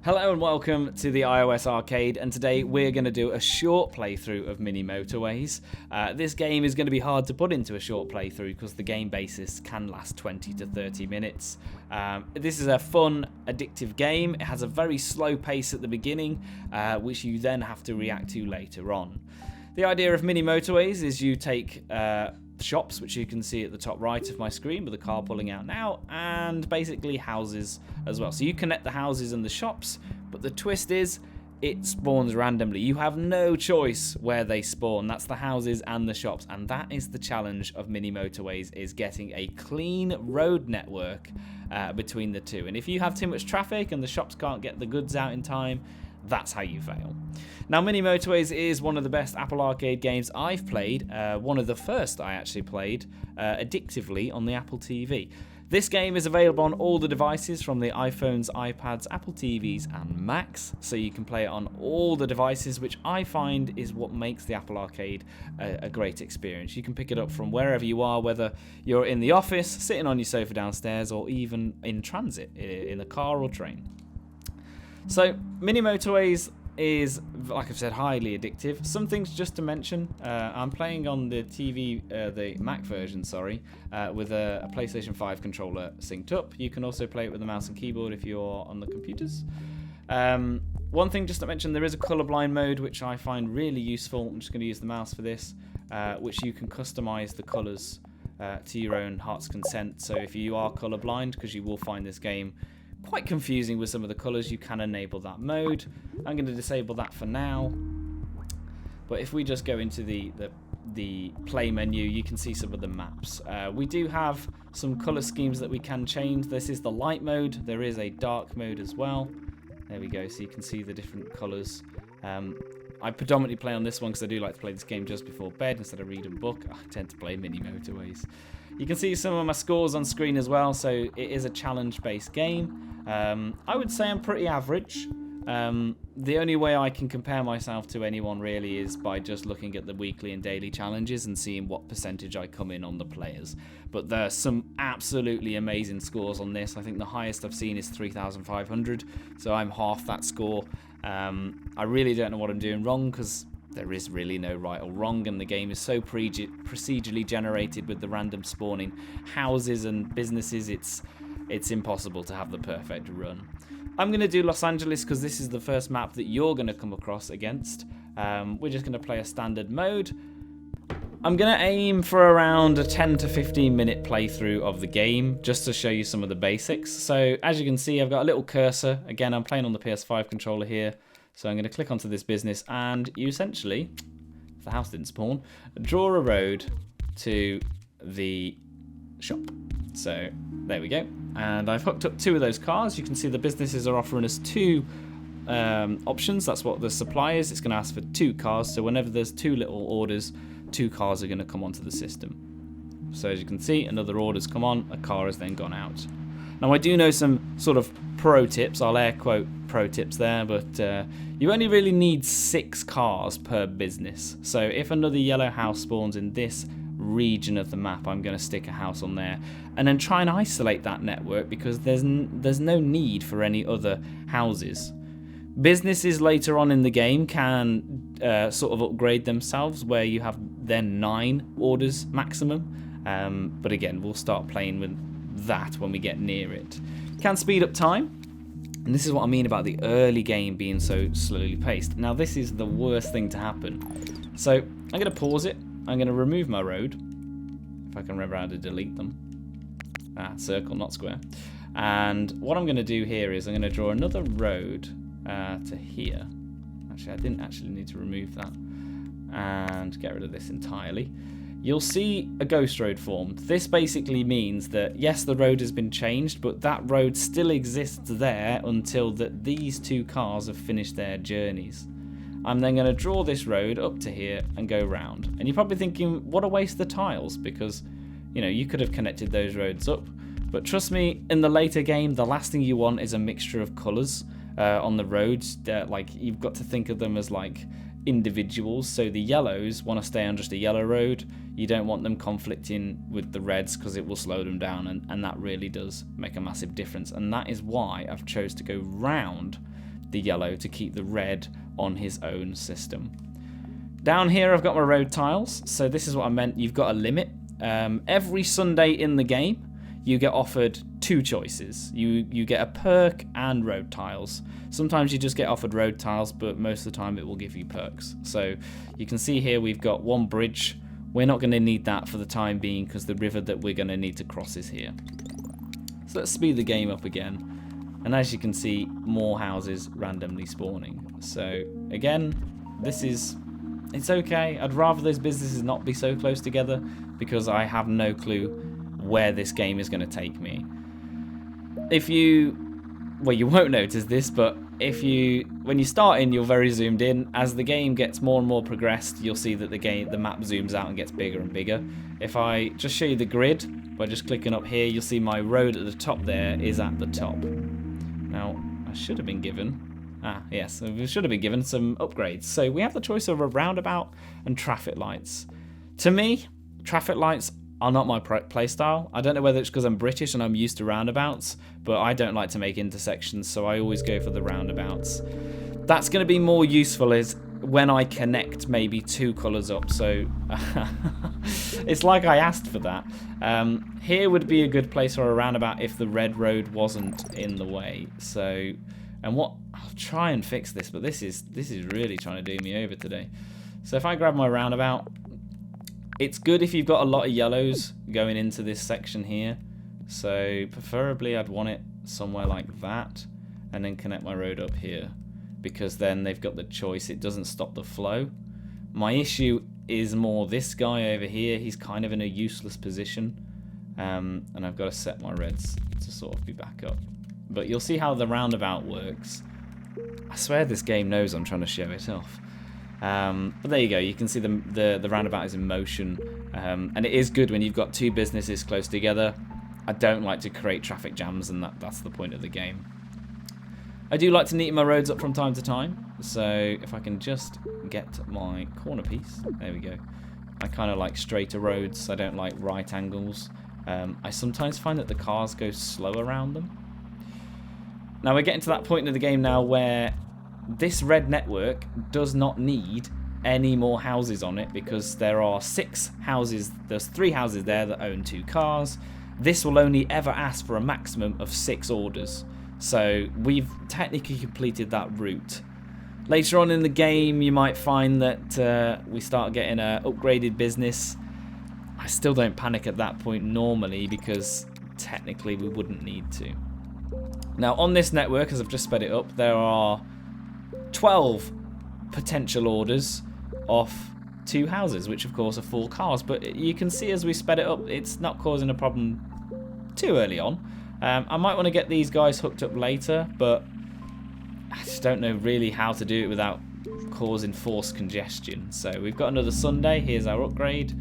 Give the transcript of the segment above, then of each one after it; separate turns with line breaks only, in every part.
Hello and welcome to the iOS Arcade, and today we're going to do a short playthrough of Mini Motorways. This game is going to be hard to put into a short playthrough because the game basis can last 20 to 30 minutes. This is a fun, addictive game. It has a very slow pace at the beginning, which you then have to react to later on. The idea of Mini Motorways is you take shops, which you can see at the top right of my screen with a car pulling out now, and basically houses as well. So you connect the houses and the shops, but the twist is it spawns randomly. You have no choice where they spawn. That's the houses and the shops, and that is the challenge of Mini Motorways, is getting a clean road network between the two. And if you have too much traffic and the shops can't get the goods out in time, that's how you fail. Now, Mini Motorways is one of the best Apple Arcade games I've played, one of the first I actually played addictively on the Apple TV. This game is available on all the devices from the iPhones, iPads, Apple TVs and Macs, so you can play it on all the devices, which I find is what makes the Apple Arcade a great experience. You can pick it up from wherever you are, whether you're in the office, sitting on your sofa downstairs, or even in transit, in a car or train. So, Mini Motorways is, like I've said, highly addictive. Some things just to mention, I'm playing on the TV, the Mac version, with a PlayStation 5 controller synced up. You can also play it with a mouse and keyboard if you're on the computers. One thing just to mention, there is a colorblind mode, which I find really useful. I'm just going to use the mouse for this, which you can customize the colors to your own heart's content. So if you are colorblind, because you will find this game quite confusing with some of the colours, you can enable that mode. I'm going to disable that for now. But if we just go into the play menu, you can see some of the maps. We do have some colour schemes that we can change. This is the light mode. There is a dark mode as well. There we go, so you can see the different colours. I predominantly play on this one because I do like to play this game just before bed instead of read a book. I tend to play Mini Motorways. You can see some of my scores on screen as well, so it is a challenge-based game. I would say I'm pretty average. The only way I can compare myself to anyone really is by just looking at the weekly and daily challenges and seeing what percentage I come in on the players. But there are some absolutely amazing scores on this. I think the highest I've seen is 3,500, so I'm half that score. I really don't know what I'm doing wrong because there is really no right or wrong, and the game is so procedurally generated with the random spawning houses and businesses, it's impossible to have the perfect run. I'm going to do Los Angeles because this is the first map that you're going to come across against. We're just going to play a standard mode. I'm going to aim for around a 10 to 15 minute playthrough of the game, just to show you some of the basics. So as you can see, I've got a little cursor. Again, I'm playing on the PS5 controller here. So I'm going to click onto this business, and you essentially, if the house didn't spawn, draw a road to the shop. So there we go. And I've hooked up two of those cars. You can see the businesses are offering us two options. That's what the supply is. It's going to ask for two cars. So whenever there's two little orders, two cars are going to come onto the system. So as you can see, another order's come on, a car has then gone out. Now I do know some sort of pro tips, I'll air quote pro tips there, but you only really need 6 cars per business. So if another yellow house spawns in this region of the map, I'm going to stick a house on there and then try and isolate that network because there's no need for any other houses. Businesses later on in the game can sort of upgrade themselves where you have then 9 orders maximum, but again we'll start playing with that when we get near it. Can speed up time, and this is what I mean about the early game being so slowly paced. Now this is the worst thing to happen. So I'm going to pause it. I'm going to remove my road, if I can remember how to delete them. Circle, not square. And what I'm going to do here is I'm going to draw another road to here. Actually, I didn't actually need to remove that. And get rid of this entirely. You'll see a ghost road formed. This basically means that, yes, the road has been changed, but that road still exists there until these two cars have finished their journeys. I'm then going to draw this road up to here and go round. And you're probably thinking, what a waste of tiles, because, you know, you could have connected those roads up. But trust me, in the later game, the last thing you want is a mixture of colours on the roads. Like, you've got to think of them as, like, individuals. So the yellows want to stay on just a yellow road. You don't want them conflicting with the reds because it will slow them down, and that really does make a massive difference. And that is why I've chose to go round the yellow to keep the red on his own system. Down here I've got my road tiles, so this is what I meant, you've got a limit. Every Sunday in the game you get offered two choices. You get a perk and road tiles. Sometimes you just get offered road tiles, but most of the time it will give you perks. So you can see here we've got one bridge. We're not going to need that for the time being because the river that we're going to need to cross is here. So let's speed the game up again. And as you can see, more houses randomly spawning. So again, it's okay. I'd rather those businesses not be so close together because I have no clue where this game is going to take me. Well, you won't notice this, but when you start in, you're very zoomed in. As the game gets more and more progressed, you'll see that the map zooms out and gets bigger and bigger. If I just show you the grid by just clicking up here, you'll see my road at the top there is at the top. Now, I should have been given yes, we should have been given some upgrades. So we have the choice of a roundabout and traffic lights. To me, traffic lights are not my playstyle. I don't know whether it's because I'm British and I'm used to roundabouts, but I don't like to make intersections, so I always go for the roundabouts. That's going to be more useful is when I connect maybe two colours up, so it's like I asked for that. Here would be a good place for a roundabout if the red road wasn't in the way. So, I'll try and fix this, but this is really trying to do me over today. So if I grab my roundabout, it's good if you've got a lot of yellows going into this section here. So preferably I'd want it somewhere like that and then connect my road up here because then they've got the choice. It doesn't stop the flow. My issue is more this guy over here. He's kind of in a useless position and I've got to set my reds to sort of be back up. But you'll see how the roundabout works. I swear this game knows I'm trying to show it off. But there you go, you can see the roundabout is in motion, and it is good when you've got two businesses close together. I don't like to create traffic jams, and that's the point of the game. I do like to neaten my roads up from time to time, so if I can just get my corner piece, there we go. I kind of like straighter roads, I don't like right angles. I sometimes find that the cars go slow around them. Now we're getting to that point in the game now where this red network does not need any more houses on it because there are 6 houses, there's 3 houses there that own 2 cars. This will only ever ask for a maximum of 6 orders. So we've technically completed that route. Later on in the game you might find that we start getting an upgraded business. I still don't panic at that point normally because technically we wouldn't need to. Now on this network, as I've just sped it up, there are 12 potential orders off 2 houses, which of course are 4 cars, but you can see as we sped it up, it's not causing a problem too early on. I might want to get these guys hooked up later, but I just don't know really how to do it without causing forced congestion. So we've got another Sunday, here's our upgrade.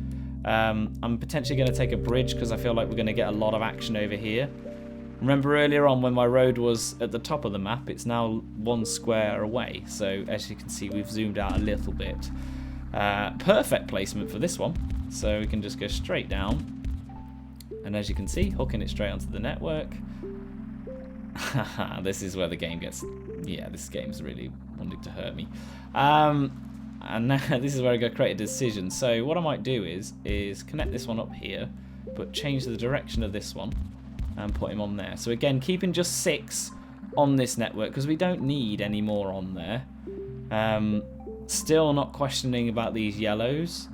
I'm potentially going to take a bridge because I feel like we're going to get a lot of action over here. Remember earlier on when my road was at the top of the map, it's now 1 square away. So as you can see, we've zoomed out a little bit. Perfect placement for this one. So we can just go straight down. And as you can see, hooking it straight onto the network. This is where the game gets... Yeah, this game's really wanting to hurt me. And now this is where I go create a decision. So what I might do is connect this one up here, but change the direction of this one. And put him on there. So again, keeping just 6 on this network because we don't need any more on there. Still not questioning about these yellows.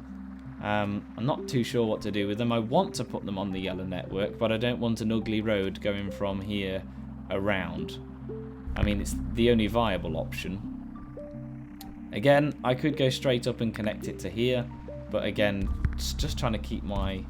I'm not too sure what to do with them. I want to put them on the yellow network, but I don't want an ugly road going from here around. I mean, it's the only viable option. Again, I could go straight up and connect it to here, but again, just trying to keep my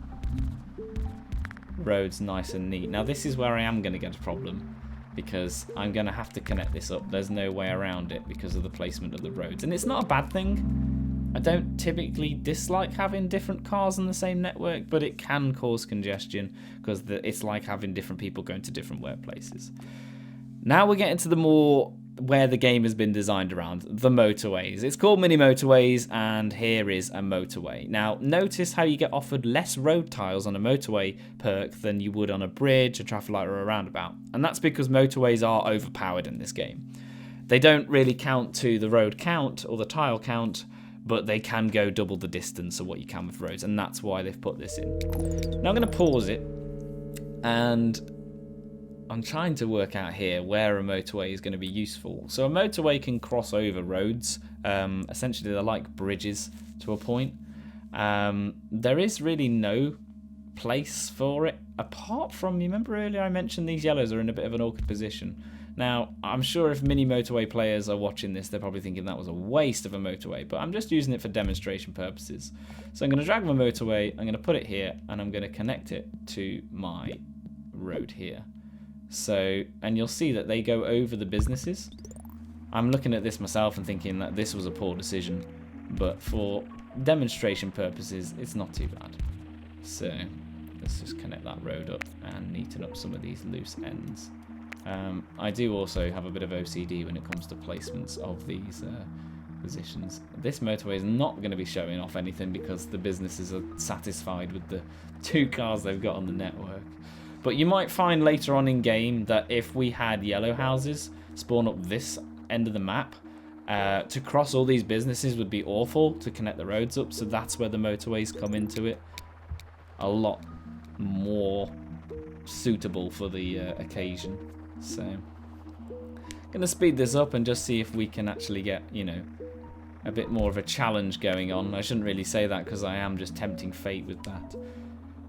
roads nice and neat. Now this is where I am going to get a problem because I'm going to have to connect this up. There's no way around it because of the placement of the roads, and it's not a bad thing. I don't typically dislike having different cars on the same network, but it can cause congestion because it's like having different people going to different workplaces. Now we're getting to the more where the game has been designed around, the motorways. It's called mini motorways, and here is a motorway. Now notice how you get offered less road tiles on a motorway perk than you would on a bridge, a traffic light or a roundabout, and that's because motorways are overpowered in this game. They don't really count to the road count or the tile count, but they can go double the distance of what you can with roads, and that's why they've put this in. Now I'm going to pause it, and I'm trying to work out here where a motorway is going to be useful. So a motorway can cross over roads. Essentially, they're like bridges to a point. There is really no place for it, apart from, you remember earlier I mentioned these yellows are in a bit of an awkward position. Now, I'm sure if mini motorway players are watching this, they're probably thinking that was a waste of a motorway, but I'm just using it for demonstration purposes. So I'm going to drag my motorway, I'm going to put it here, and I'm going to connect it to my road here. So, and you'll see that they go over the businesses. I'm looking at this myself and thinking that this was a poor decision, but for demonstration purposes, it's not too bad. So, let's just connect that road up and neaten up some of these loose ends. I do also have a bit of OCD when it comes to placements of these positions. This motorway is not going to be showing off anything because the businesses are satisfied with the 2 cars they've got on the network. But you might find later on in game that if we had yellow houses spawn up this end of the map, to cross all these businesses would be awful to connect the roads up, so that's where the motorways come into it. A lot more suitable for the occasion. So, going to speed this up and just see if we can actually get, you know, a bit more of a challenge going on. I shouldn't really say that because I am just tempting fate with that.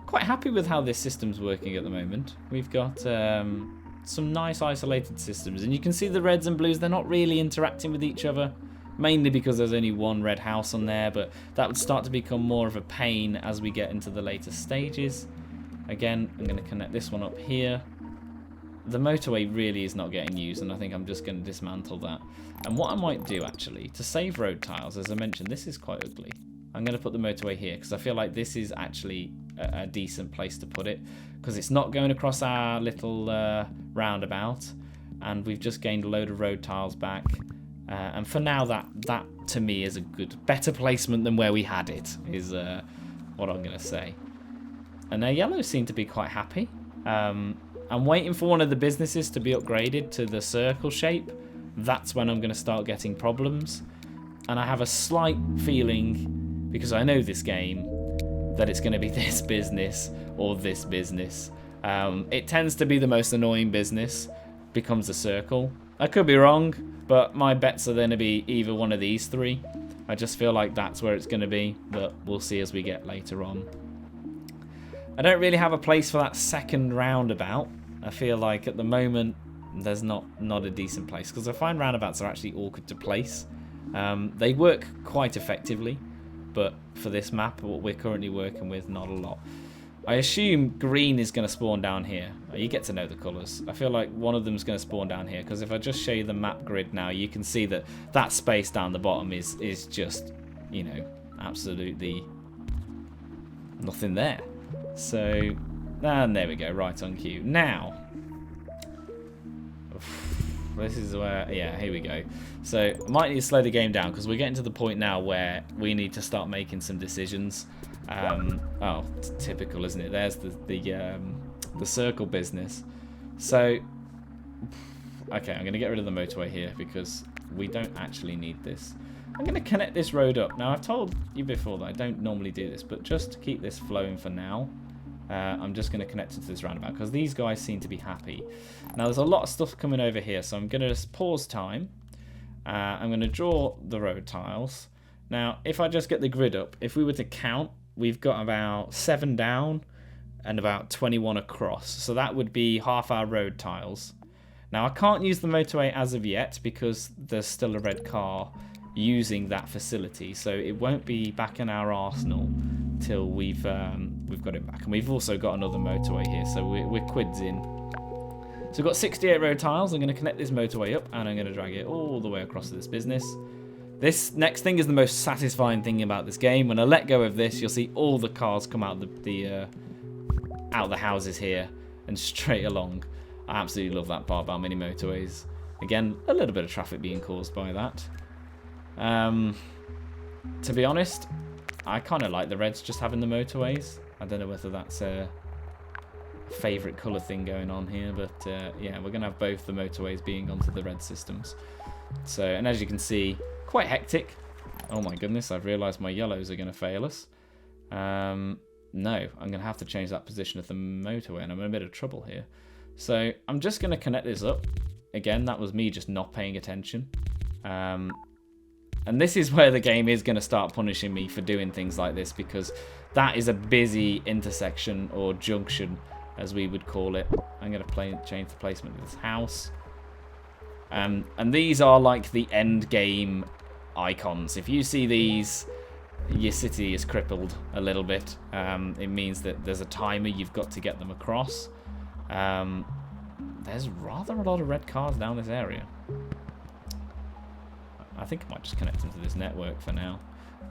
Quite happy with how this system's working at the moment. We've got some nice isolated systems, and you can see the reds and blues, they're not really interacting with each other, mainly because there's only one red house on there, but that would start to become more of a pain as we get into the later stages. Again, I'm going to connect this one up here. The motorway really is not getting used, and I think I'm just going to dismantle that. And what I might do actually, to save road tiles, as I mentioned, this is quite ugly. I'm going to put the motorway here because I feel like this is actually a decent place to put it, because it's not going across our little roundabout, and we've just gained a load of road tiles back. And for now, that to me is a better placement than where we had it, is what I'm going to say. And our yellows seem to be quite happy. I'm waiting for one of the businesses to be upgraded to the circle shape. That's when I'm going to start getting problems. And I have a slight feeling, because I know this game, that it's going to be this business or this business. It tends to be the most annoying business becomes a circle. I could be wrong, but my bets are going to be either one of these 3. I just feel like that's where it's going to be, but we'll see as we get later on. I don't really have a place for that second roundabout. I feel like at the moment there's not a decent place, because I find roundabouts are actually awkward to place. They work quite effectively, but for this map, what we're currently working with, not a lot. I assume green is going to spawn down here. You get to know the colours. I feel like one of them is going to spawn down here, because if I just show you the map grid now, you can see that that space down the bottom is just, you know, absolutely nothing there. So, and there we go, right on cue. Now, this is where, yeah, here we go. So, I might need to slow the game down, because we're getting to the point now where we need to start making some decisions. Oh, typical, isn't it? There's the circle business. So, okay, I'm going to get rid of the motorway here, because we don't actually need this. I'm going to connect this road up. Now, I've told you before that I don't normally do this, but just to keep this flowing for now, I'm just going to connect it to this roundabout, because these guys seem to be happy. Now, there's a lot of stuff coming over here, so I'm going to just pause time. I'm going to draw the road tiles. Now, if I just get the grid up, if we were to count, we've got about 7 down and about 21 across. So that would be half our road tiles. Now, I can't use the motorway as of yet, because there's still a red car using that facility, so it won't be back in our arsenal till we've got it back. And we've also got another motorway here, so we're quids in. So we've got 68 road tiles. I'm going to connect this motorway up, and I'm going to drag it all the way across to this business. This next thing is the most satisfying thing about this game. When I let go of this, you'll see all the cars come out the houses here and straight along. I absolutely love that part about mini motorways. Again, a little bit of traffic being caused by that. To be honest, I kind of like the reds just having the motorways. I don't know whether that's a favourite colour thing going on here, but yeah, we're going to have both the motorways being onto the red systems. So, and as you can see, quite hectic. Oh my goodness, I've realised my yellows are going to fail us. No, I'm going to have to change that position of the motorway, and I'm in a bit of trouble here. So I'm just going to connect this up. Again, that was me just not paying attention. And this is where the game is going to start punishing me for doing things like this, because that is a busy intersection, or junction, as we would call it. I'm going to change the placement of this house. And these are like the end game icons. If you see these, your city is crippled a little bit. It means that there's a timer, you've got to get them across. There's rather a lot of red cars down this area. I think I might just connect them to this network for now,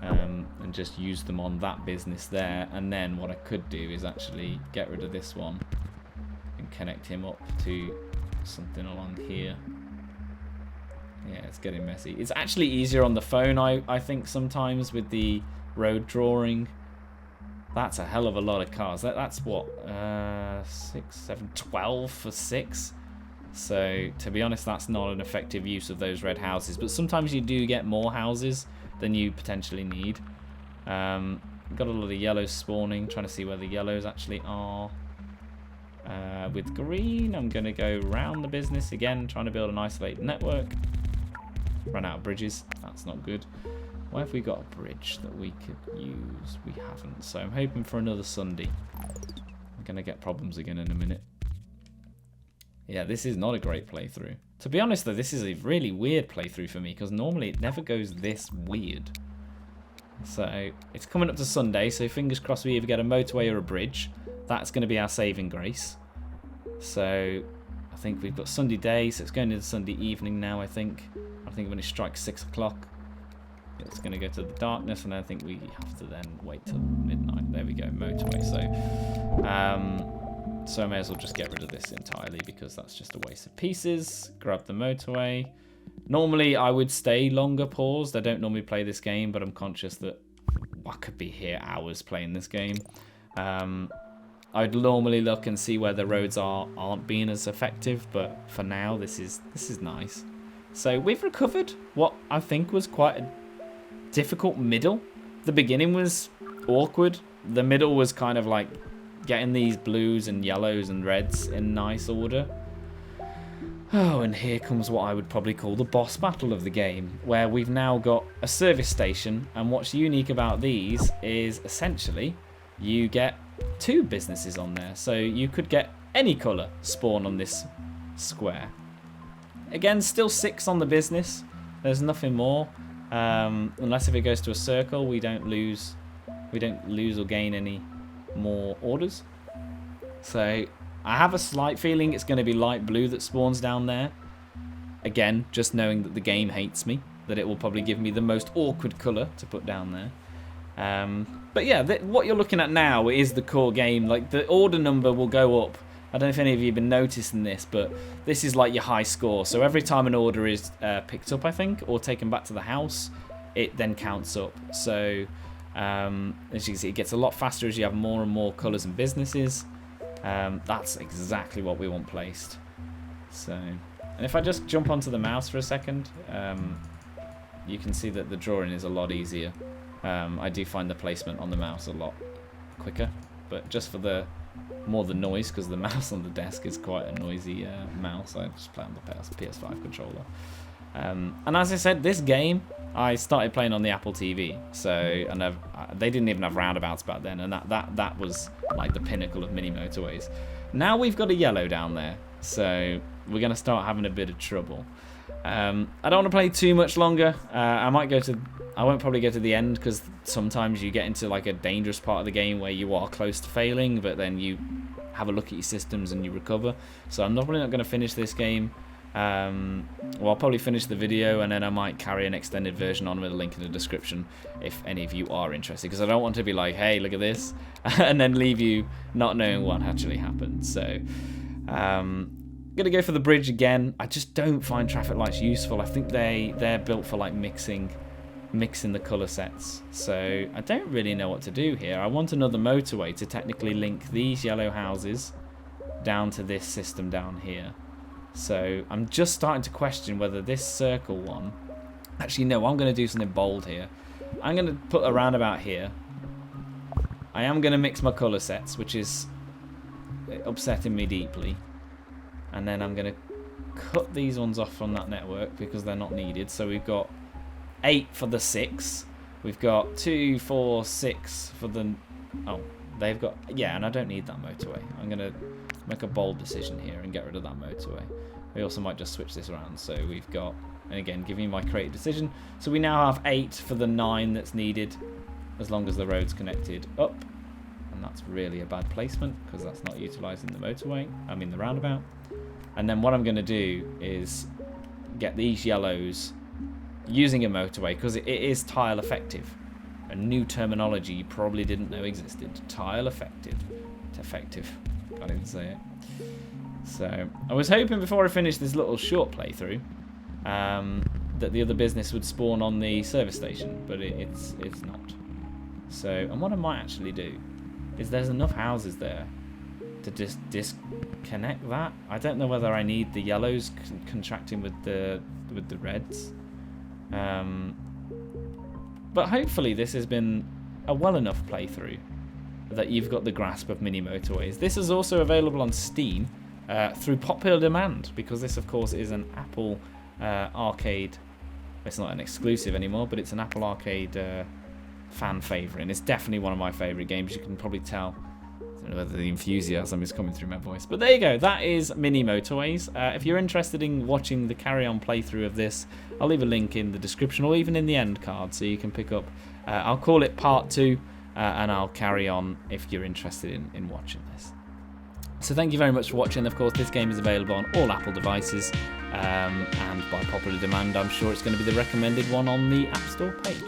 and just use them on that business there. And then what I could do is actually get rid of this one and connect him up to something along here. Yeah, it's getting messy. It's actually easier on the phone, I think, sometimes with the road drawing. That's a hell of a lot of cars. That's what, 6, 7, 12 for 6. So, to be honest, that's not an effective use of those red houses. But sometimes you do get more houses than you potentially need. Got a lot of yellows spawning. Trying to see where the yellows actually are. With green, I'm going to go round the business again, trying to build an isolated network. Run out of bridges. That's not good. Where have we got a bridge that we could use? We haven't. So I'm hoping for another Sunday. I'm going to get problems again in a minute. Yeah, this is not a great playthrough. To be honest, though, this is a really weird playthrough for me, because normally it never goes this weird. So it's coming up to Sunday, so fingers crossed we either get a motorway or a bridge. That's going to be our saving grace. So I think we've got Sunday day, so it's going into Sunday evening now, I think. I think when it strikes 6 o'clock, it's going to go to the darkness, and I think we have to then wait till midnight. There we go, motorway. So I may as well just get rid of this entirely, because that's just a waste of pieces. Grab the motorway. Normally I would stay longer paused. I don't normally play this game, but I'm conscious that I could be here hours playing this game. I'd normally look and see where the roads aren't being as effective, but for now this is nice. So we've recovered what I think was quite a difficult middle. The beginning was awkward. The middle was kind of like getting these blues and yellows and reds in nice order. Oh, and here comes what I would probably call the boss battle of the game, where we've now got a service station, and what's unique about these is essentially you get 2 businesses on there. So you could get any colour spawn on this square. Again, still 6 on the business. There's nothing more. Unless if it goes to a circle, we don't lose or gain any more orders. So I have a slight feeling it's going to be light blue that spawns down there. Again, just knowing that the game hates me, that it will probably give me the most awkward colour to put down there. But yeah, what you're looking at now is the core game. Like, the order number will go up. I don't know if any of you have been noticing this, but this is like your high score. So every time an order is picked up, I think, or taken back to the house, it then counts up. So as you can see, it gets a lot faster as you have more and more colours and businesses. That's exactly what we want placed. So, and if I just jump onto the mouse for a second, you can see that the drawing is a lot easier. I do find the placement on the mouse a lot quicker, but just for the noise, because the mouse on the desk is quite a noisy mouse. I just play on the PS5 Controller. And as I said, this game I started playing on the Apple TV, so they didn't even have Roundabouts back then, and that was like the pinnacle of mini motorways. Now we've got a yellow down there, so we're gonna start having a bit of trouble. I don't want to play too much longer. I won't probably go to the end, because sometimes you get into like a dangerous part of the game where you are close to failing, but then you have a look at your systems and you recover. So I'm probably not going to finish this game. Well, I'll probably finish the video, and then I might carry an extended version on with a link in the description if any of you are interested, because I don't want to be like, hey, look at this, and then leave you not knowing what actually happened. So gonna go for the bridge again. I just don't find traffic lights useful. I think they're built for like mixing the color sets, so I don't really know what to do here. I want another motorway to technically link these yellow houses down to this system down here. So I'm just starting to question whether this circle one... Actually, no, I'm going to do something bold here. I'm going to put a roundabout here. I am going to mix my colour sets, which is upsetting me deeply. And then I'm going to cut these ones off from that network because they're not needed. So we've got 8 for the 6. We've got 2, 4, 6 for the... Oh, they've got... Yeah, and I don't need that motorway. I'm going to make a bold decision here and get rid of that motorway. We also might just switch this around. So we've got... And again, giving you my creative decision. So we now have 8 for the 9 that's needed, as long as the road's connected up. And that's really a bad placement, because that's not utilising the motorway. I mean the roundabout. And then what I'm going to do is get these yellows using a motorway, because it is tile effective. A new terminology you probably didn't know existed. Tile effective. Effective. Can't even say it. So I was hoping before I finished this little short playthrough that the other business would spawn on the service station, but it's not. So, and what I might actually do is there's enough houses there to just disconnect that. I don't know whether I need the yellows contracting with the reds, but hopefully this has been a well enough playthrough that you've got the grasp of mini motorways. This is also available on Steam through popular demand, because this of course is an Apple arcade. It's not an exclusive anymore, but it's an Apple Arcade fan favourite, and it's definitely one of my favourite games. You can probably tell. I don't know whether the enthusiasm is coming through my voice, but there you go. That is Mini Motorways. If you're interested in watching the carry-on playthrough of this, I'll leave a link in the description or even in the end card, so you can pick up. I'll call it part 2, and I'll carry on if you're interested in watching this. So thank you very much for watching. Of course, this game is available on all Apple devices, and by popular demand, I'm sure it's going to be the recommended one on the App Store page.